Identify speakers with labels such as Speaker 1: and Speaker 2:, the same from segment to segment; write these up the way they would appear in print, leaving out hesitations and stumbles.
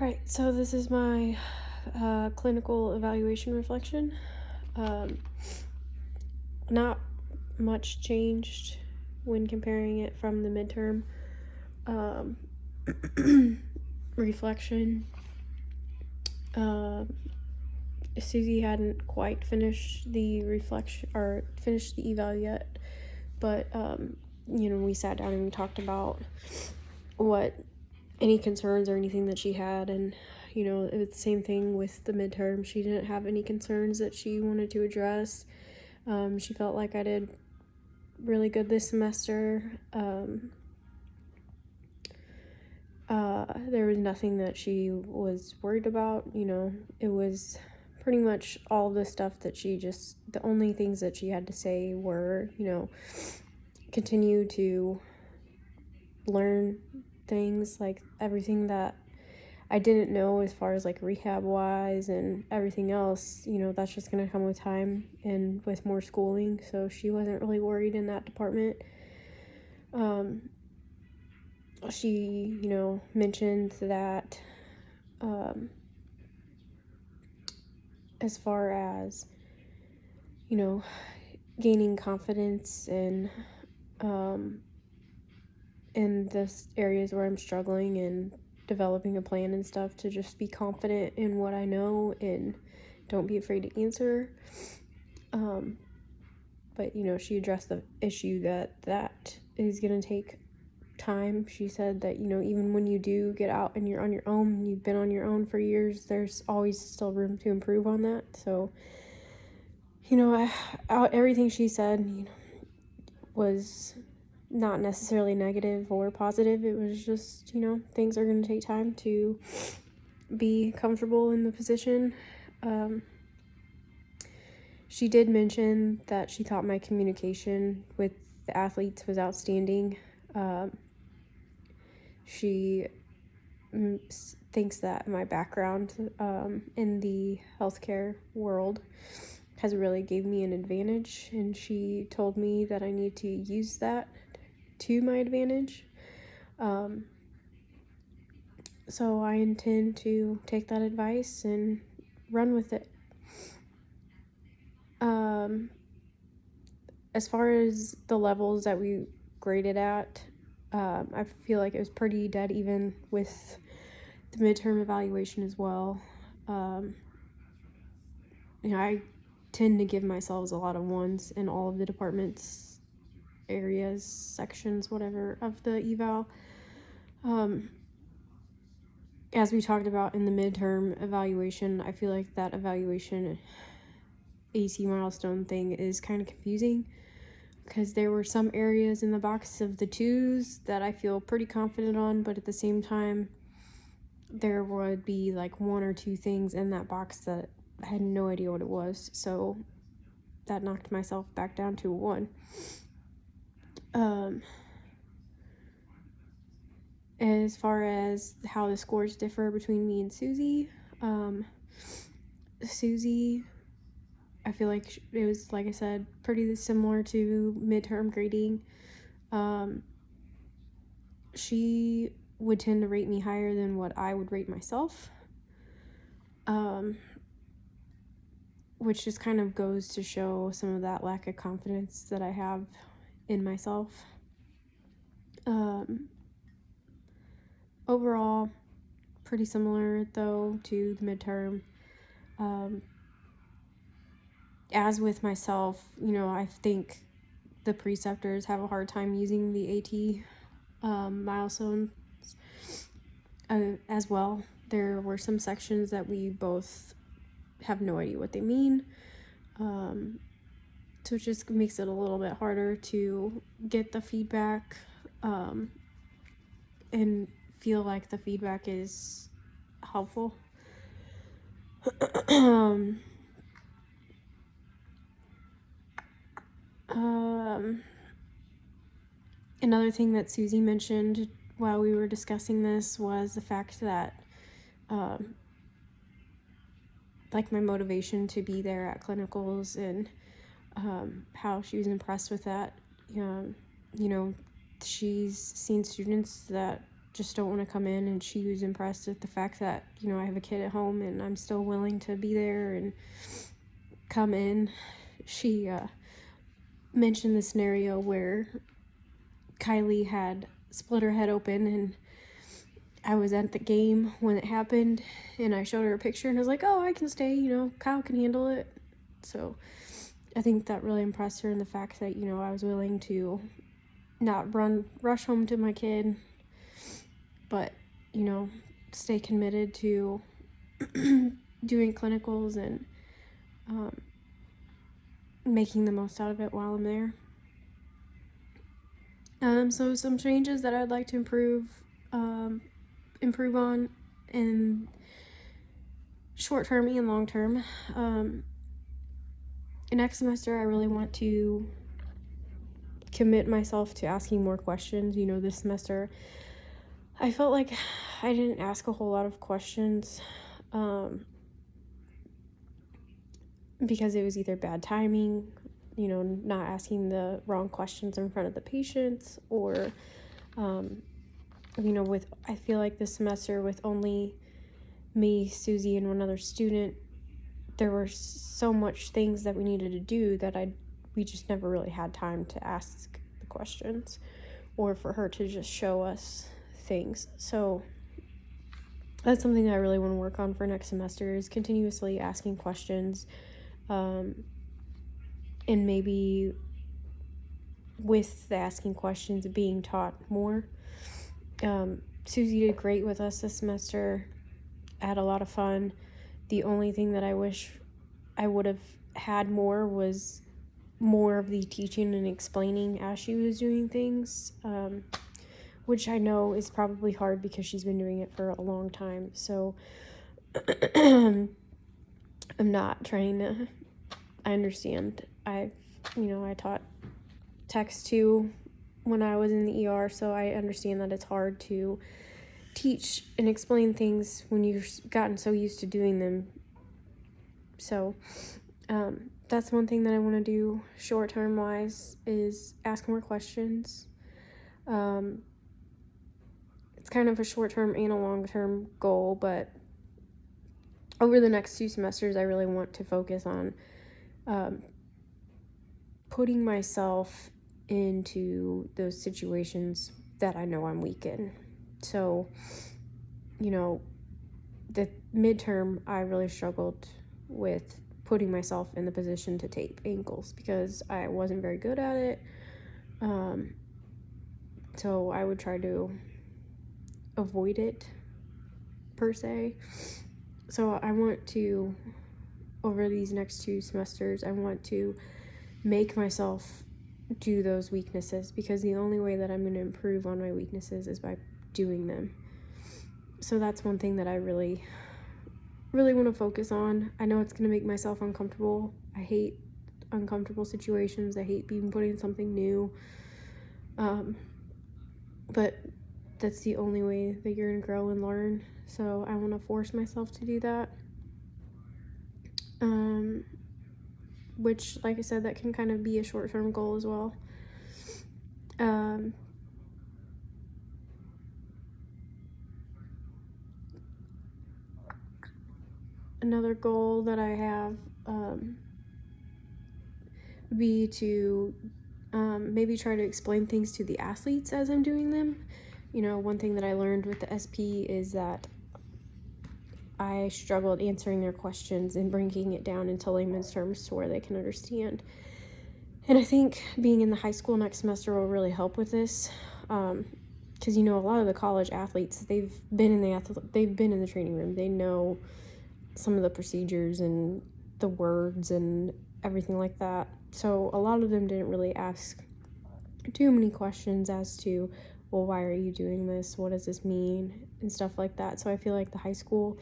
Speaker 1: Alright, so this is my clinical evaluation reflection. Not much changed when comparing it from the midterm reflection. Susie hadn't quite finished the reflection or finished the eval yet, but we sat down and we talked about what any concerns or anything that she had, and it was the same thing with the midterm. She didn't have any concerns that she wanted to address. She felt like I did really good this semester. There was nothing that she was worried about. It was pretty much all the stuff that the only things that she had to say were, continue to learn things, like everything that I didn't know as far as like rehab wise and everything else, that's just going to come with time and with more schooling. So she wasn't really worried in that department. She, mentioned that as far as, gaining confidence in the areas where I'm struggling and developing a plan and stuff, to just be confident in what I know and don't be afraid to answer. But she addressed the issue that is going to take time. She said that even when you do get out and you're on your own, you've been on your own for years, there's always still room to improve on that. So everything she said was not necessarily negative or positive. It was just things are going to take time to be comfortable in the position. She did mention that she thought my communication with the athletes was outstanding. She thinks that my background in the healthcare world has really gave me an advantage, and she told me that I need to use that to my advantage. So I intend to take that advice and run with it. As far as the levels that we graded at, I feel like it was pretty dead even with the midterm evaluation as well. I tend to give myself a lot of ones in all of the departments, areas, sections, whatever, of the eval. As we talked about in the midterm evaluation, I feel like that evaluation AC milestone thing is kind of confusing, because there were some areas in the box of the 2s that I feel pretty confident on, but at the same time, there would be like 1 or 2 things in that box that I had no idea what it was. So that knocked myself back down to a 1. As far as how the scores differ between me and Susie, Susie, I feel like it was, like I said, pretty similar to midterm grading. She would tend to rate me higher than what I would rate myself, which just kind of goes to show some of that lack of confidence that I have in myself. Overall, pretty similar though to the midterm. As with myself, I think the preceptors have a hard time using the AT milestones as well. There were some sections that we both have no idea what they mean, so it just makes it a little bit harder to get the feedback and feel like the feedback is helpful. Another thing that Susie mentioned while we were discussing this was the fact that like my motivation to be there at clinicals, and how she was impressed with that. She's seen students that just don't want to come in, and she was impressed at the fact that, you know, I have a kid at home and I'm still willing to be there and come in. She mentioned the scenario where Kylie had split her head open, and I was at the game when it happened, and I showed her a picture, and I was like, oh, I can stay, you know, Kyle can handle it. So I think that really impressed her, in the fact that, you know, I was willing to not rush home to my kid, but, you know, stay committed to doing clinicals and making the most out of it while I'm there. So some changes that I'd like to improve on in short term and long term. Next semester, I really want to commit myself to asking more questions. You know, this semester, I felt like I didn't ask a whole lot of questions because it was either bad timing, you know, not asking the wrong questions in front of the patients, or, you know, I feel like this semester, with only me, Susie, and one other student, there were so much things that we needed to do that we just never really had time to ask the questions, or for her to just show us things. So that's something that I really want to work on for next semester, is continuously asking questions, and maybe with the asking questions, being taught more. Susie did great with us this semester. I had a lot of fun. The only thing that I wish I would have had more was more of the teaching and explaining as she was doing things, which I know is probably hard because she's been doing it for a long time. So I'm not trying to, I understand. I taught text too when I was in the ER, so I understand that it's hard to teach and explain things when you've gotten so used to doing them. So that's one thing that I want to do short-term wise, is ask more questions. It's kind of a short-term and a long-term goal, but over the next 2 semesters, I really want to focus on putting myself into those situations that I know I'm weak in. So, you know, the midterm, I really struggled with putting myself in the position to tape ankles because I wasn't very good at it. So I would try to avoid it, per se. So I want to, over these next 2 semesters, I want to make myself do those weaknesses, because the only way that I'm going to improve on my weaknesses is by doing them. So that's one thing that I really want to focus on. I know it's going to make myself uncomfortable. I hate uncomfortable situations. I hate being put in something new. But that's the only way that you're going to grow and learn. So I want to force myself to do that. Which, like I said, that can kind of be a short-term goal as well. Another goal that I have would be to maybe try to explain things to the athletes as I'm doing them. You know, one thing that I learned with the SP is that I struggled answering their questions and bringing it down into layman's terms to where they can understand. And I think being in the high school next semester will really help with this, because you know, a lot of the college athletes, they've been in the training room. They know some of the procedures and the words and everything like that. So a lot of them didn't really ask too many questions as to, well, why are you doing this? What does this mean? And stuff like that. So I feel like the high school,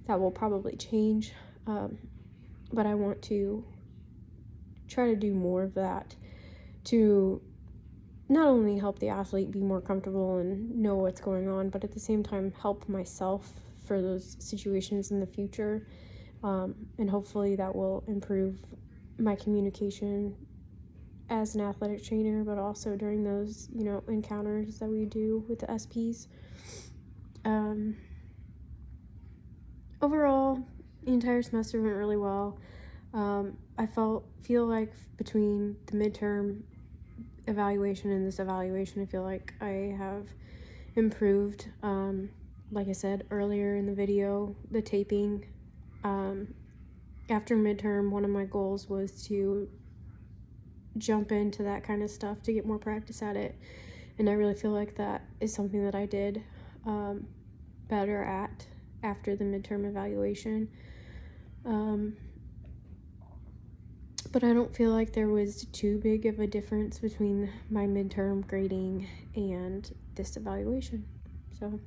Speaker 1: that will probably change. But I want to try to do more of that to not only help the athlete be more comfortable and know what's going on, but at the same time help myself for those situations in the future. And hopefully that will improve my communication as an athletic trainer, but also during those, you know, encounters that we do with the SPs. Overall, the entire semester went really well. I feel like between the midterm evaluation and this evaluation, I feel like I have improved. Like I said earlier in the video, the taping. After midterm, one of my goals was to jump into that kind of stuff to get more practice at it, and I really feel like that is something that I did better at after the midterm evaluation. But I don't feel like there was too big of a difference between my midterm grading and this evaluation. So